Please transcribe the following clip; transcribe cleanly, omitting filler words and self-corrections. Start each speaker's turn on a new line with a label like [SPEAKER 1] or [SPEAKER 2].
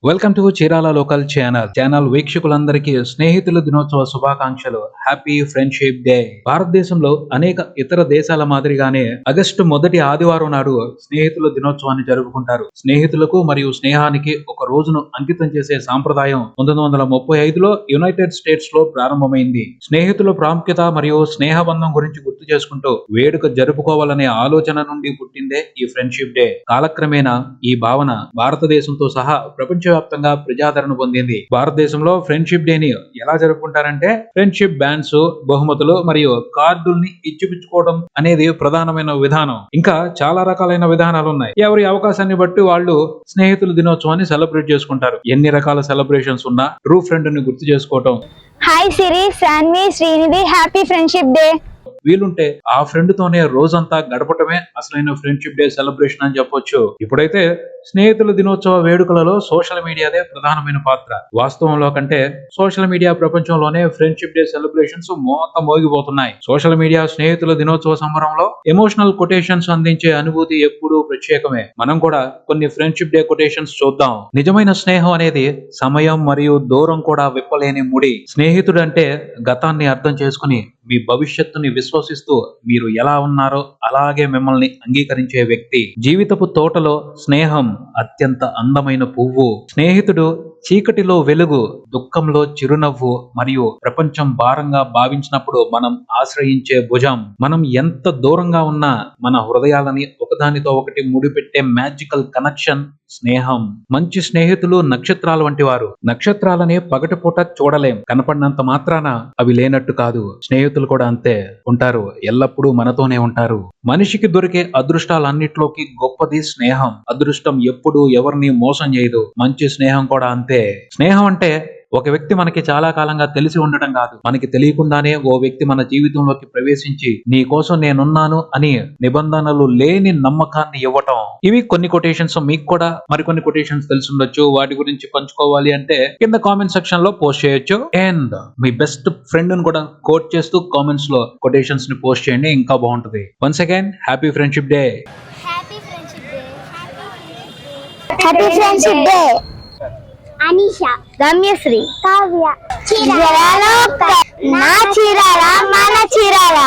[SPEAKER 1] Welcome to Chirala local channel వీక్షకులందరికీ స్నేహితుల దినోత్సవ శుభాకాంక్షలు. Happy friendship day. భారతదేశంలో అనేక ఇతర దేశాల మాదిరిగానే ఆగస్టు మొదటి ఆదివారం నాడు స్నేహితుల దినోత్సవాన్ని జరుపుకుంటారు. స్నేహితులకు మరియు స్నేహానికి ఒక రోజును అంకితం చేసే సాంప్రదాయం 1935లో యునైటెడ్ స్టేట్స్ లో ప్రారంభమైంది. స్నేహితుల ప్రాముఖ్యత మరియు స్నేహబంధం గురించి గుర్తు చేసుకుంటూ వేడుక జరుపుకోవాలనే ఆలోచన నుండి పుట్టిందే ఈ ఫ్రెండ్షిప్ డే. కాలక్రమేణా ఈ భావన భారతదేశంతో సహా ప్రపంచవ్యాప్తంగా ప్రజాదరణ పొందింది. భారతదేశంలో ఫ్రెండ్షిప్ డేని ఎలా జరుపుకుంటారంటే ఫ్రెండ్షిప్ బ్యాండ్స్, బహుమతులు మరియు కార్డుల్ని ఇచ్చిపుచ్చుకోవడం అనేది ప్రధానమైన విధానం. ఇంకా చాలా రకాలైన విధానాలు ఉన్నాయి. ఎవరి అవకాశాన్ని బట్టి వాళ్ళు స్నేహితుల దినోత్సవాన్ని సెలబ్రేట్ చేసుకుంటారు. ఎన్ని రకాల సెలబ్రేషన్స్ ఉన్నా ట్రూ ఫ్రెండ్ ని గుర్తు చేసుకోవటం.
[SPEAKER 2] Hi Siri, Saanvi, Srinidhi, happy friendship day.
[SPEAKER 1] వీలుంటే ఆ ఫ్రెండ్ తోనే రోజంతా గడపటమే అసలైన ఫ్రెండ్షిప్ డే సెలబ్రేషన్ అని చెప్పొచ్చు. ఇప్పుడైతే స్నేహితుల దినోత్సవ వేడుకలలో సోషల్ మీడియాదే ప్రధానమైన పాత్ర. వాస్తవంలో కంటే సోషల్ మీడియా ప్రపంచంలోనే ఫ్రెండ్షిప్ డే సెలబ్రేషన్స్ మొత్తం మోగిపోతున్నాయి. సోషల్ మీడియా స్నేహితుల దినోత్సవ సంబరంలో ఎమోషనల్ కొటేషన్స్ అందించే అనుభూతి ఎప్పుడూ ప్రత్యేకమే. మనం కూడా కొన్ని ఫ్రెండ్షిప్ డే కొటేషన్స్ చూద్దాం. నిజమైన స్నేహం అనేది సమయం మరియు దూరం కూడా విప్పలేని ముడి. స్నేహితుడు అంటే గతాన్ని అర్థం చేసుకుని మీ భవిష్యత్తుని విశ్వసిస్తూ మీరు ఎలా ఉన్నారో అలాగే మిమ్మల్ని అంగీకరించే వ్యక్తి. జీవితపు తోటలో స్నేహం అత్యంత అందమైన పువ్వు. స్నేహితుడు చీకటిలో వెలుగు, దుఃఖంలో చిరునవ్వు మరియు ప్రపంచం భారంగా భావించినప్పుడు మనం ఆశ్రయించే భుజం. మనం ఎంత దూరంగా ఉన్నా మన హృదయాలని ఒకదానితో ఒకటి ముడిపెట్టే మ్యాజికల్ కనెక్షన్ స్నేహం. మంచి స్నేహితులు నక్షత్రాల వంటి వారు. నక్షత్రాలని పగటిపూట చూడలేం, కనపడినంత మాత్రాన అవి లేనట్టు కాదు. స్నేహితులు కూడా అంతే ఉంటారు, ఎల్లప్పుడూ మనతోనే ఉంటారు. మనిషికి దొరికే అదృష్టాలన్నిట్లోకి గొప్పది స్నేహం. అదృష్టం ఎప్పుడూ ఎవరిని మోసం చేయదు. మంచి స్నేహం కూడా అంతే. స్నేహం అంటే ఒక వ్యక్తి మనకి చాలా కాలంగా తెలిసి ఉండటం కాదు, మనకి తెలియకుండానే ఓ వ్యక్తి మన జీవితంలోకి ప్రవేశించి నీ కోసం నేనున్నాను అని నిబంధనలు లేని నమ్మకాన్ని ఇవ్వటం. ఇవి కొన్ని కొటేషన్స్. మీకు కూడా మరికొన్ని కొటేషన్స్ తెలుసుండొచ్చు. వాటి గురించి పంచుకోవాలి అంటే కింద కామెంట్ సెక్షన్ లో పోస్ట్ చేయొచ్చు. అండ్ మీ బెస్ట్ ఫ్రెండ్ ని కూడా కోట్ చేస్తూ కామెంట్స్ లో కొటేషన్స్ ని పోస్ట్ చేయండి, ఇంకా బాగుంటది. Once again happy friendship day.
[SPEAKER 2] Happy friendship day.
[SPEAKER 3] Anisha,
[SPEAKER 2] Ramyasri,
[SPEAKER 3] Kavya,
[SPEAKER 2] Chirala, నా చీరాల, మన చీరాల.